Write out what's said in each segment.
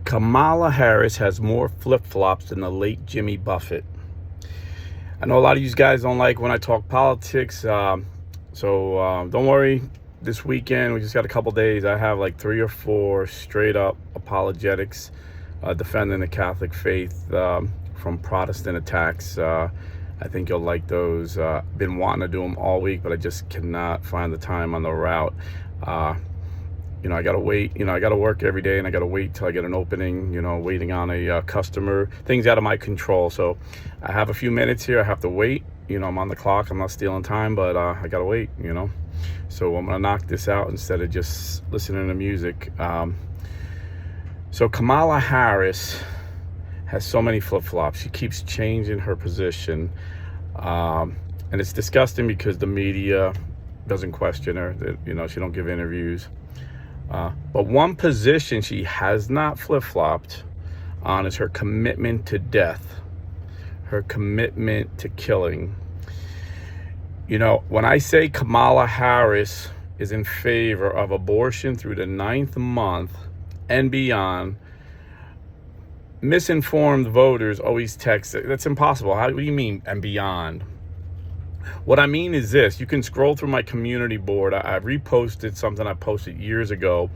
Kamala Harris has more flip-flops than the late Jimmy Buffett. I know a lot of you guys don't like when I talk politics, so don't worry. This weekend, we just got a couple days. I have like 3 or 4 straight-up apologetics defending the Catholic faith from Protestant attacks. I think you'll like those. Been wanting to do them all week, but I just cannot find the time on the route. I gotta wait. I gotta work every day, and I gotta wait till I get an opening. Waiting on a customer. Things out of my control. So I have a few minutes here. I have to wait. I'm on the clock. I'm not stealing time, but I gotta wait. So I'm gonna knock this out instead of just listening to music. So Kamala Harris has so many flip-flops. She keeps changing her position, and it's disgusting because the media doesn't question her. She don't give interviews. But one position she has not flip-flopped on is her commitment to death, her commitment to killing. When I say Kamala Harris is in favor of abortion through the 9th month and beyond, misinformed voters always text, that's impossible. What do you mean, and beyond? What I mean is this. You can scroll through my community board. I reposted something I posted years ago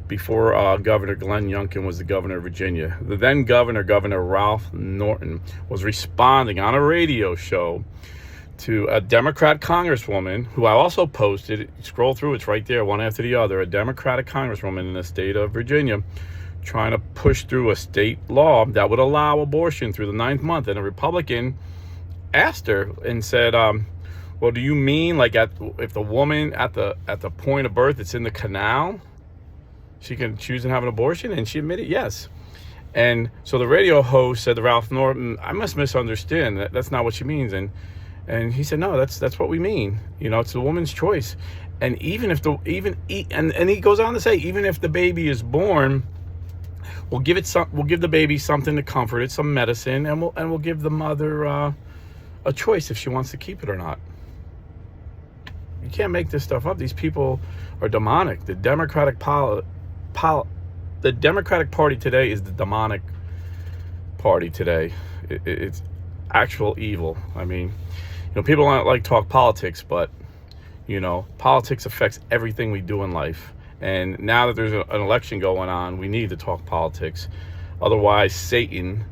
before Governor Glenn Youngkin was the governor of Virginia. The then Governor Ralph Norton, was responding on a radio show to a Democrat congresswoman who I also posted. Scroll through, it's right there, one after the other. A Democratic congresswoman in the state of Virginia trying to push through a state law that would allow abortion through the 9th month. And a Republican asked her and said, well, do you mean like if the woman at the point of birth, it's in the canal, she can choose and have an abortion? And she admitted yes. And so the radio host said to Ralph Norton, I must misunderstand. That's not what she means. And he said, no, that's what we mean. It's the woman's choice. And even if and he goes on to say, even if the baby is born, we'll give the baby something to comfort it, some medicine, and we'll give the mother a choice if she wants to keep it or not. You can't make this stuff up. These people are demonic. The Democratic Party today is the demonic party today. It's actual evil. I mean, people don't like talk politics, but politics affects everything we do in life. And now that there's an election going on, we need to talk politics. Otherwise, Satan,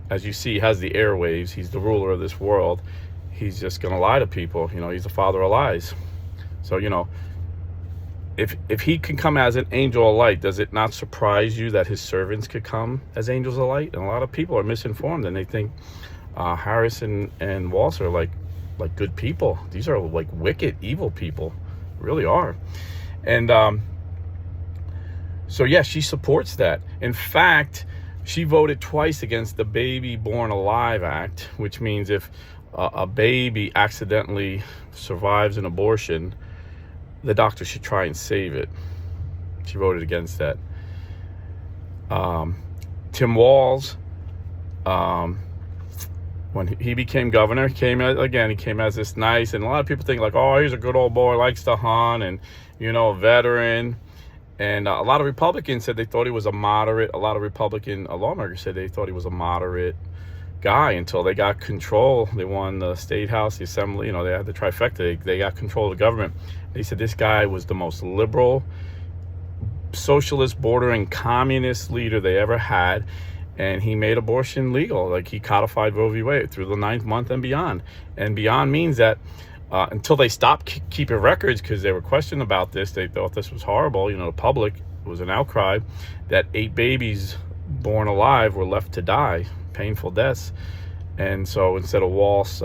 as you see, has the airwaves. He's the ruler of this world. He's just going to lie to people. He's the father of lies. So, if he can come as an angel of light, does it not surprise you that his servants could come as angels of light? And a lot of people are misinformed, and they think Harris and Walsh are like good people. These are like wicked, evil people. They really are. And so, yes, she supports that. In fact, she voted twice against the Baby Born Alive Act, which means if a baby accidentally survives an abortion, the doctor should try and save it. She voted against that. Tim Walz, when he became governor, he came as this nice, and a lot of people think like, oh, he's a good old boy, likes to hunt, and, a veteran. And a lot of Republicans said they thought he was a moderate. A lot of Republican lawmakers said they thought he was a moderate guy until they got control. They won the state house, the assembly. They had the trifecta. They got control of the government. They said this guy was the most liberal, socialist, bordering communist leader they ever had. And he made abortion legal. Like, he codified Roe v. Wade through the 9th month and beyond. And beyond means that until they stopped keeping records, because they were questioned about this, they thought this was horrible. The public, it was an outcry that 8 babies born alive were left to die, painful deaths. And so instead of Walsh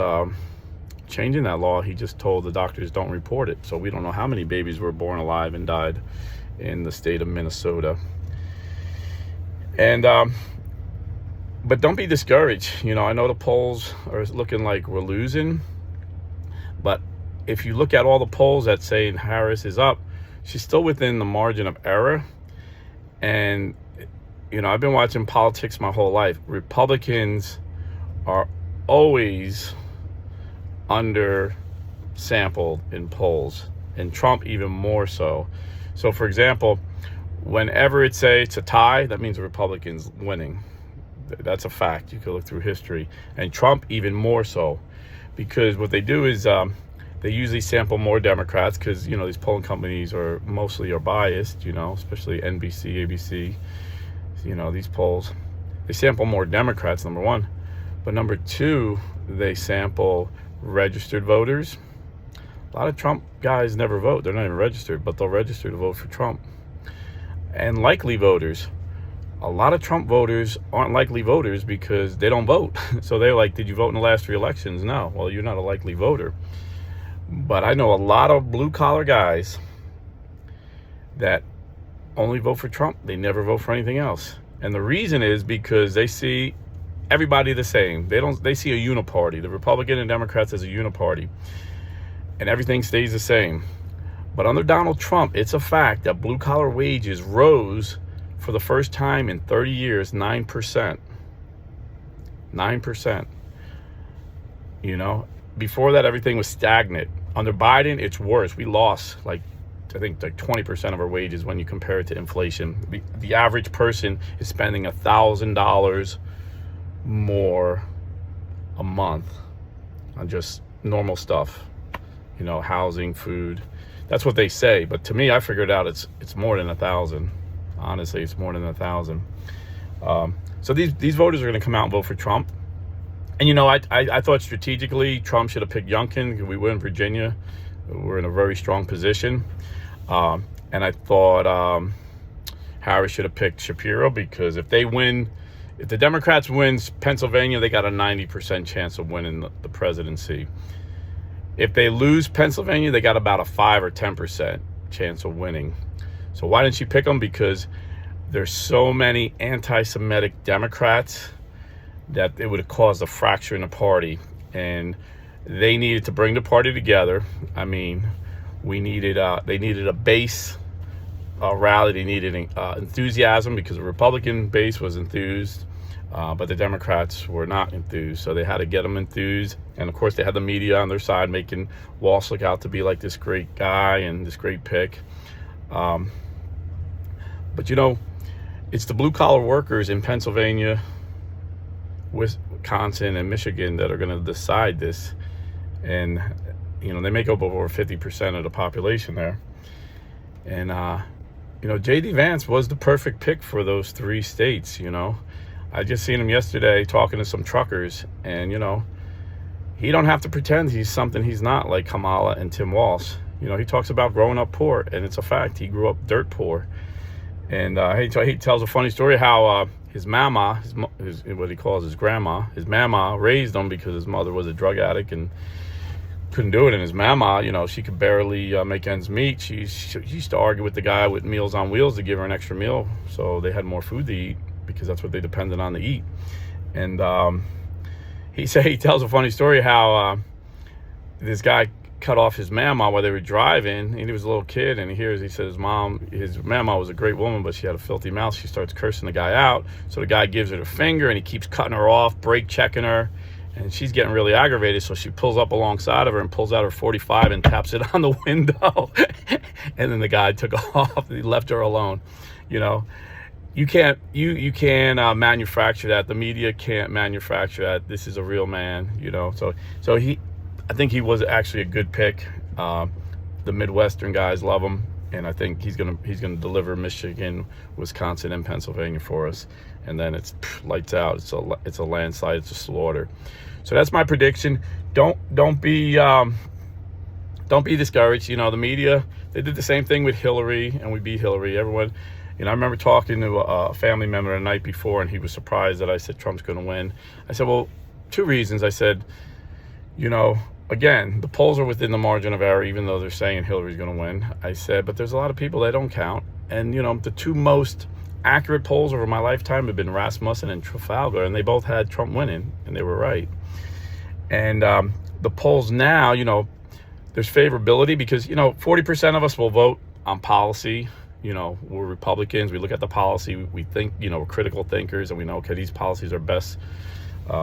changing that law, he just told the doctors don't report it. So we don't know how many babies were born alive and died in the state of Minnesota. And but don't be discouraged. I know the polls are looking like we're losing, but if you look at all the polls that say Harris is up, she's still within the margin of error. And I've been watching politics my whole life. Republicans are always undersampled in polls, and Trump even more so. So, for example, Whenever it's a tie, that means the Republicans winning. That's a fact. You could look through history. And Trump even more so, because what they do is they usually sample more Democrats because, these polling companies are mostly biased, especially NBC, ABC, these polls. They sample more Democrats, number one. But number two, they sample registered voters. A lot of Trump guys never vote. They're not even registered, but they'll register to vote for Trump. And likely voters. A lot of Trump voters aren't likely voters because they don't vote. So they're like, did you vote in the last 3 elections? No. Well, you're not a likely voter. But I know a lot of blue-collar guys that only vote for Trump. They never vote for anything else. And the reason is because they see everybody the same. They see a uniparty. The Republican and Democrats as a uniparty. And everything stays the same. But under Donald Trump, it's a fact that blue-collar wages rose for the first time in 30 years, 9%. 9%. Before that, everything was stagnant. Under Biden, it's worse. We lost, I think 20% of our wages when you compare it to inflation. The average person is spending $1,000 more a month on just normal stuff. Housing, food. That's what they say. But to me, I figured out it's more than 1,000. Honestly, it's more than 1,000. So these voters are going to come out and vote for Trump. And, I thought strategically Trump should have picked Youngkin. We were in Virginia. We're in a very strong position. And I thought Harris should have picked Shapiro because if the Democrats win Pennsylvania, they got a 90% chance of winning the presidency. If they lose Pennsylvania, they got about a 5 or 10% chance of winning. So why didn't she pick them? Because there's so many anti-Semitic Democrats that it would have caused a fracture in the party. And they needed to bring the party together. I mean, they needed a base rally. They needed enthusiasm because the Republican base was enthused. But the Democrats were not enthused, so they had to get them enthused. And, of course, they had the media on their side making Walsh look out to be like this great guy and this great pick. But, it's the blue-collar workers in Pennsylvania, Wisconsin, and Michigan that are going to decide this. And, they make up over 50% of the population there. And, JD Vance was the perfect pick for those 3 states, I just seen him yesterday talking to some truckers, and, he don't have to pretend he's something he's not, like Kamala and Tim Walsh. He talks about growing up poor, and it's a fact. He grew up dirt poor. And he tells a funny story how his mama, his what he calls his grandma, his mama raised him because his mother was a drug addict and couldn't do it. And his mama, she could barely make ends meet. She used to argue with the guy with Meals on Wheels to give her an extra meal so they had more food to eat, because that's what they depended on to eat. And he tells a funny story how this guy cut off his mama while they were driving, and he was a little kid, and he says his mama was a great woman, but she had a filthy mouth. She starts cursing the guy out, so the guy gives her the finger, and he keeps cutting her off, brake checking her, and she's getting really aggravated, so she pulls up alongside of her and pulls out her .45 and taps it on the window. And then the guy took off. He left her alone. You can't manufacture that. The media can't manufacture that. This is a real man, So I think he was actually a good pick. The Midwestern guys love him, and I think he's gonna deliver Michigan, Wisconsin, and Pennsylvania for us. And then it's lights out. It's a landslide. It's a slaughter. So that's my prediction. Don't be discouraged. The media, they did the same thing with Hillary, and we beat Hillary. Everyone. I remember talking to a family member the night before, and he was surprised that I said Trump's going to win. I said, well, 2 reasons. I said, again, the polls are within the margin of error, even though they're saying Hillary's going to win. I said, but there's a lot of people that don't count. And, the 2 most accurate polls over my lifetime have been Rasmussen and Trafalgar, and they both had Trump winning, and they were right. And the polls now, there's favorability because, 40% of us will vote on policy. We're Republicans. We look at the policy. We think, we're critical thinkers, and we know, okay, these policies are best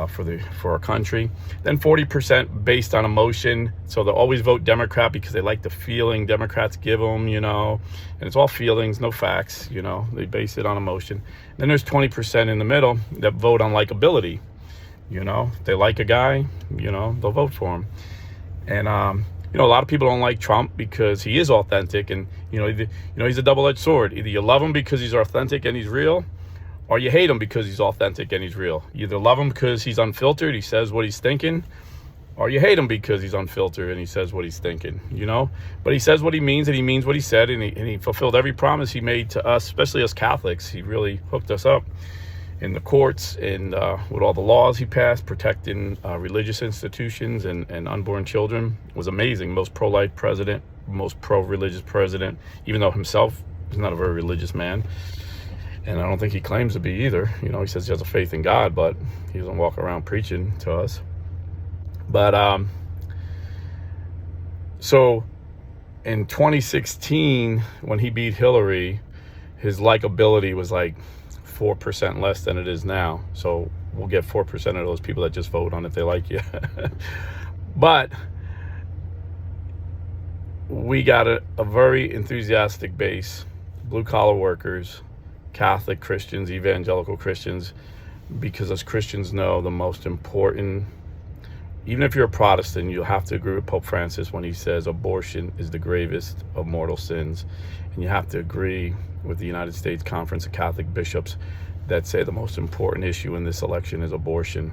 for our country. Then 40% based on emotion. So they'll always vote Democrat because they like the feeling Democrats give them, and it's all feelings, no facts, they base it on emotion. Then there's 20% in the middle that vote on likability. They like a guy, they'll vote for him. And, a lot of people don't like Trump because he is authentic, and, he's a double-edged sword. Either you love him because he's authentic and he's real, or you hate him because he's authentic and he's real. You either love him because he's unfiltered, he says what he's thinking, or you hate him because he's unfiltered and he says what he's thinking, But he says what he means, and he means what he said, and he fulfilled every promise he made to us, especially us Catholics. He really hooked us up in the courts and with all the laws he passed, protecting religious institutions and unborn children. It was amazing. Most pro-life president, most pro-religious president, even though himself is not a very religious man. And I don't think he claims to be either. He says he has a faith in God, but he doesn't walk around preaching to us. But so in 2016, when he beat Hillary, his likability was like 4% less than it is now. So we'll get 4% of those people that just vote on if they like you. But we got a very enthusiastic base, blue-collar workers, Catholic Christians, evangelical Christians, because as Christians know, the most important, even if you're a Protestant, you'll have to agree with Pope Francis when he says abortion is the gravest of mortal sins. And you have to agree with the United States Conference of Catholic Bishops that say the most important issue in this election is abortion.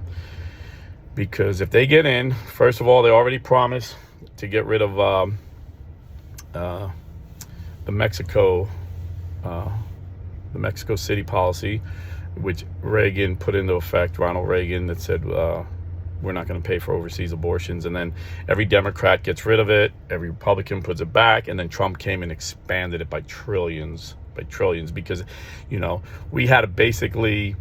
Because if they get in, first of all, they already promised to get rid of the Mexico City policy, which Reagan put into effect, Ronald Reagan, that said we're not going to pay for overseas abortions. And then every Democrat gets rid of it, every Republican puts it back, and then Trump came and expanded it by trillions, because, we had it basically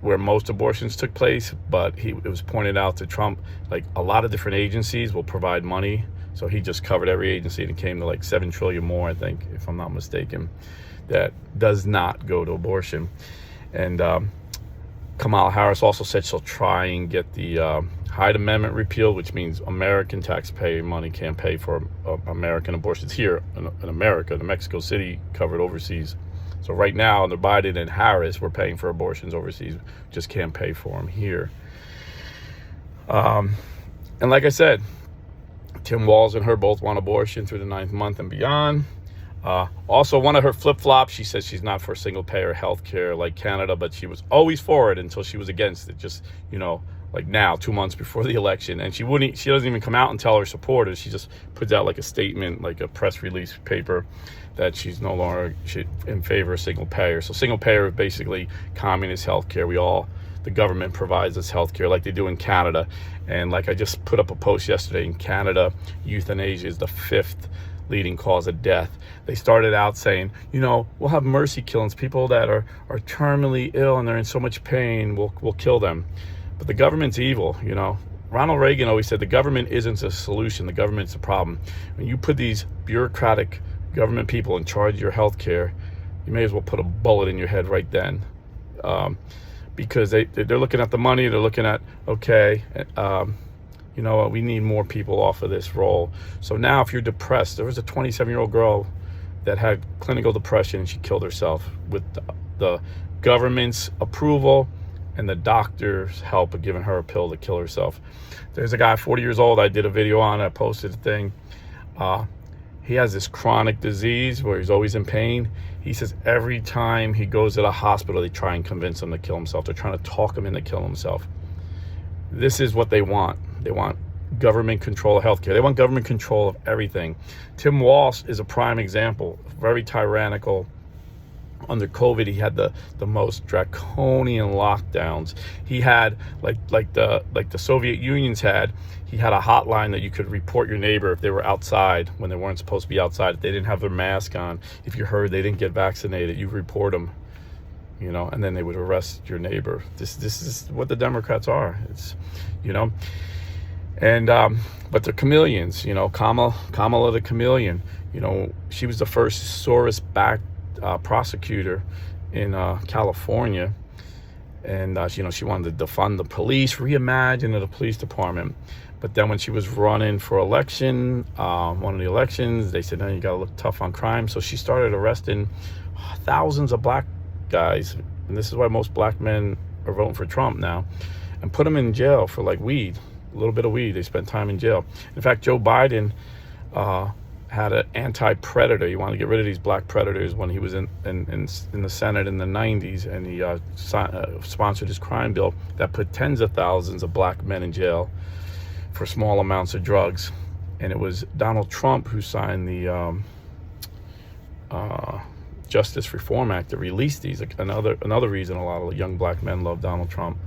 where most abortions took place, but it was pointed out to Trump, like a lot of different agencies will provide money. So he just covered every agency, and it came to like 7 trillion more, I think, if I'm not mistaken, that does not go to abortion. And Kamala Harris also said she'll try and get the Hyde Amendment repealed, which means American taxpayer money can't pay for American abortions here in America. The Mexico City covered overseas. So right now, under Biden and Harris, we're paying for abortions overseas, just can't pay for them here. And like I said, Tim Walz and her both want abortion through the 9th month and beyond. Also, one of her flip-flops, she says she's not for single-payer health care like Canada, but she was always for it until she was against it, just, like now, 2 months before the election. And she doesn't even come out and tell her supporters. She just puts out like a statement, like a press release paper, that she's no longer in favor of single-payer. So single-payer is basically communist health care. The government provides us health care like they do in Canada. And like I just put up a post yesterday, in Canada, euthanasia is the 5th leading cause of death. They started out saying, we'll have mercy killings. People that are terminally ill and they're in so much pain, we'll kill them. But the government's evil, Ronald Reagan always said the government isn't a solution, the government's a problem. When you put these bureaucratic government people in charge of your health care, you may as well put a bullet in your head right then. Because they're looking at the money, they're looking at, okay, you know what, we need more people off of this role. So now if you're depressed, there was a 27-year-old girl that had clinical depression and she killed herself with the government's approval and the doctor's help of giving her a pill to kill herself. There's a guy 40 years old I did a video on, I posted a thing. He has this chronic disease where he's always in pain. He says every time he goes to the hospital, they try and convince him to kill himself. They're trying to talk him into killing himself. This is what they want. They want government control of healthcare. They want government control of everything. Tim Walz is a prime example, very tyrannical. Under COVID, he had the most draconian lockdowns. He had like the Soviet Union's had. He had a hotline that you could report your neighbor if they were outside when they weren't supposed to be outside. If they didn't have their mask on, if you heard they didn't get vaccinated, you report them, and then they would arrest your neighbor. This is what the Democrats are. It's, and but they're chameleons. Kamala the chameleon. She was the first Soros-backed prosecutor in California, And she wanted to defund the police, reimagine the police department. But then when she was running for election, one of the elections, they said, no, you got to look tough on crime. So she started arresting thousands of black guys, and this is why most black men are voting for Trump now, and put them in jail for like weed, a little bit of weed. They spent time in jail. In fact, Joe Biden had an anti-predator. He wanted to get rid of these black predators when he was in the Senate in the 90s, and he sponsored his crime bill that put tens of thousands of black men in jail for small amounts of drugs. And it was Donald Trump who signed the Justice Reform Act that released these. Another reason a lot of young black men love Donald Trump.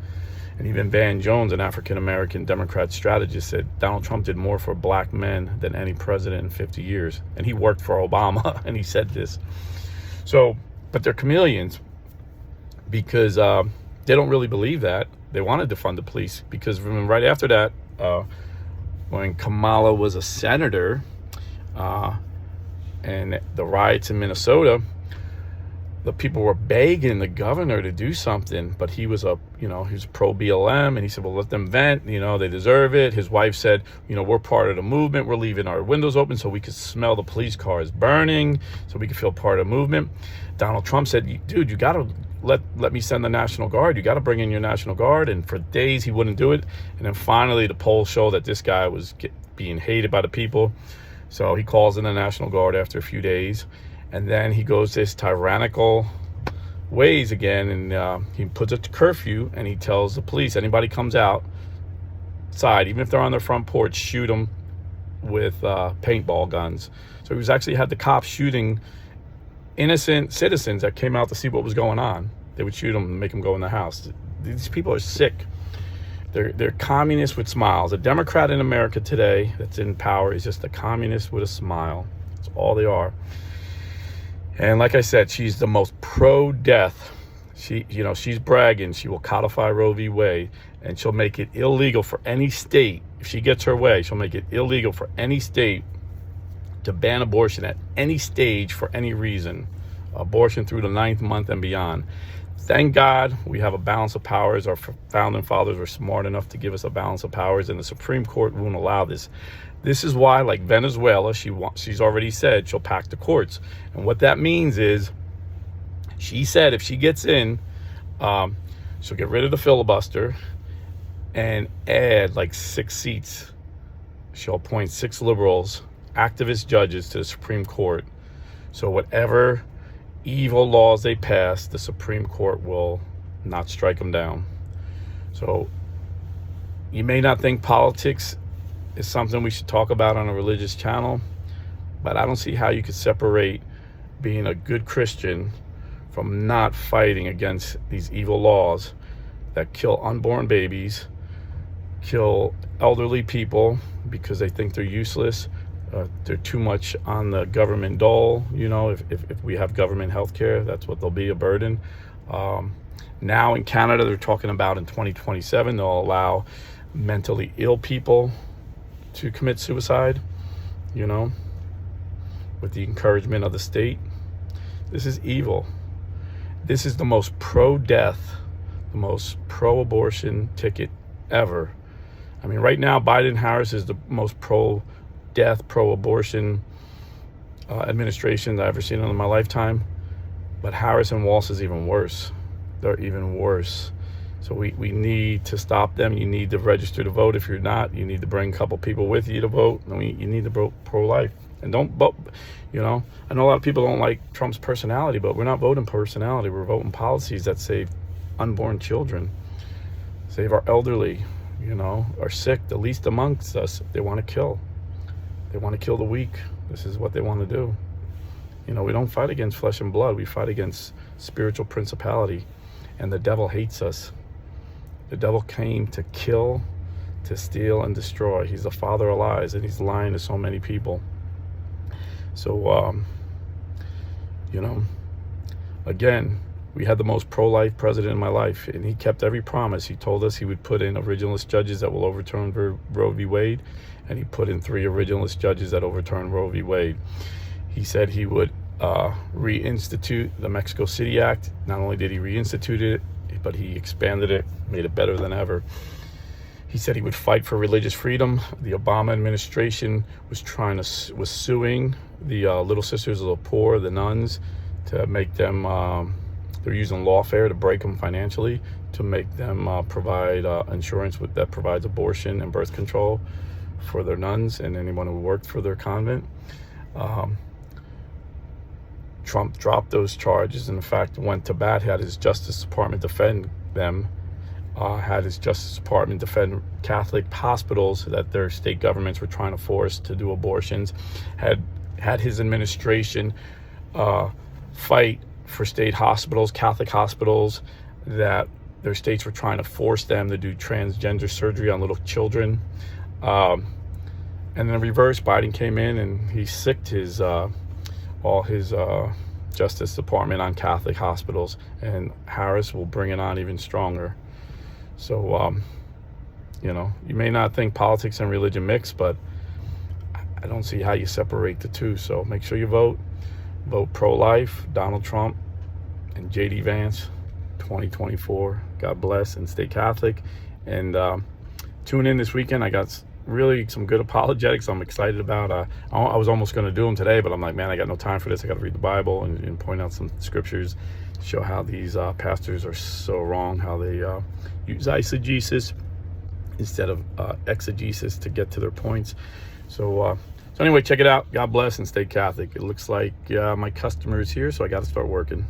And even Van Jones, an African-American Democrat strategist, said Donald Trump did more for black men than any president in 50 years. And he worked for Obama, and he said this. So, but they're chameleons because they don't really believe that. They wanted to defund the police because right after that, when Kamala was a senator, and the riots in Minnesota, the people were begging the governor to do something, but he was he was pro BLM, and he said, well, let them vent, they deserve it. His wife said, we're part of the movement. We're leaving our windows open so we could smell the police cars burning, so we could feel part of the movement. Donald Trump said, dude, you got to let me send the National Guard. You got to bring in your National Guard. And for days he wouldn't do it. And then finally the polls show that this guy was being hated by the people. So he calls in the National Guard after a few days. And then he goes this tyrannical ways again, and he puts it to curfew, and he tells the police, anybody comes outside, even if they're on their front porch, shoot them with paintball guns. So he was actually had the cops shooting innocent citizens that came out to see what was going on. They would shoot them and make them go in the house. These people are sick. They're communists with smiles. A Democrat in America today that's in power is just a communist with a smile. That's all they are. And like I said, she's the most pro-death. She's bragging. She will codify Roe v. Wade, and she'll make it illegal for any state. If she gets her way, she'll make it illegal for any state to ban abortion at any stage for any reason. Abortion through the 9th month and beyond. Thank God we have a balance of powers. Our founding fathers were smart enough to give us a balance of powers, and the Supreme Court won't allow this. This is why, like Venezuela, she's already said she'll pack the courts. And what that means is, she said if she gets in, she'll get rid of the filibuster and add like 6 seats. She'll appoint 6 liberals, activist judges to the Supreme Court. So whatever evil laws they pass, the Supreme Court will not strike them down. So you may not think politics is something we should talk about on a religious channel, but I don't see how you could separate being a good Christian from not fighting against these evil laws that kill unborn babies, kill elderly people because they think they're useless. They're too much on the government dole. If we have government health care, that's what they'll be, a burden. Now in Canada, they're talking about in 2027, they'll allow mentally ill people to commit suicide, with the encouragement of the state. This is evil. This is the most pro-death, the most pro-abortion ticket ever. I mean, right now, Biden-Harris is the most pro-death, pro-abortion administration that I've ever seen in my lifetime. But Harris and Walz is even worse. They're even worse. So we need to stop them. You need to register to vote. If you're not, you need to bring a couple people with you to vote. You need to vote pro-life. And don't vote, I know a lot of people don't like Trump's personality, but we're not voting personality. We're voting policies that save unborn children, save our elderly, are sick, the least amongst us. They want to kill. They want to kill the weak. This is what they want to do. We don't fight against flesh and blood. We fight against spiritual principality. And the devil hates us. The devil came to kill, to steal, and destroy. He's the father of lies, and he's lying to so many people. So, again, we had the most pro-life president in my life, and he kept every promise. He told us he would put in originalist judges that will overturn Roe v. Wade, and he put in 3 originalist judges that overturn Roe v. Wade. He said he would reinstitute the Mexico City Act. Not only did he reinstitute it, but he expanded it, made it better than ever. He said he would fight for religious freedom. The Obama administration was suing the Little Sisters of the Poor, the nuns, to make them, they're using lawfare to break them financially, to make them provide insurance that provides abortion and birth control for their nuns and anyone who worked for their convent. Trump dropped those charges and in fact went to bat, had his Justice Department defend them, had his Justice Department defend Catholic hospitals that their state governments were trying to force to do abortions, had his administration fight for state hospitals, Catholic hospitals, that their states were trying to force them to do transgender surgery on little children. And then reverse, Biden came in and he sicked his all his Justice Department on Catholic hospitals, and Harris will bring it on even stronger. So, you may not think politics and religion mix, but I don't see how you separate the two. So make sure you vote pro-life, Donald Trump and JD Vance, 2024. God bless and stay Catholic. And tune in this weekend. I got really some good apologetics I'm excited about. I was almost going to do them today, but I'm like, man, I got no time for this. I got to read the Bible and point out some scriptures, show how these pastors are so wrong, how they use eisegesis instead of exegesis to get to their points. So anyway, check it out. God bless and stay Catholic. It looks like my customer is here, so I got to start working.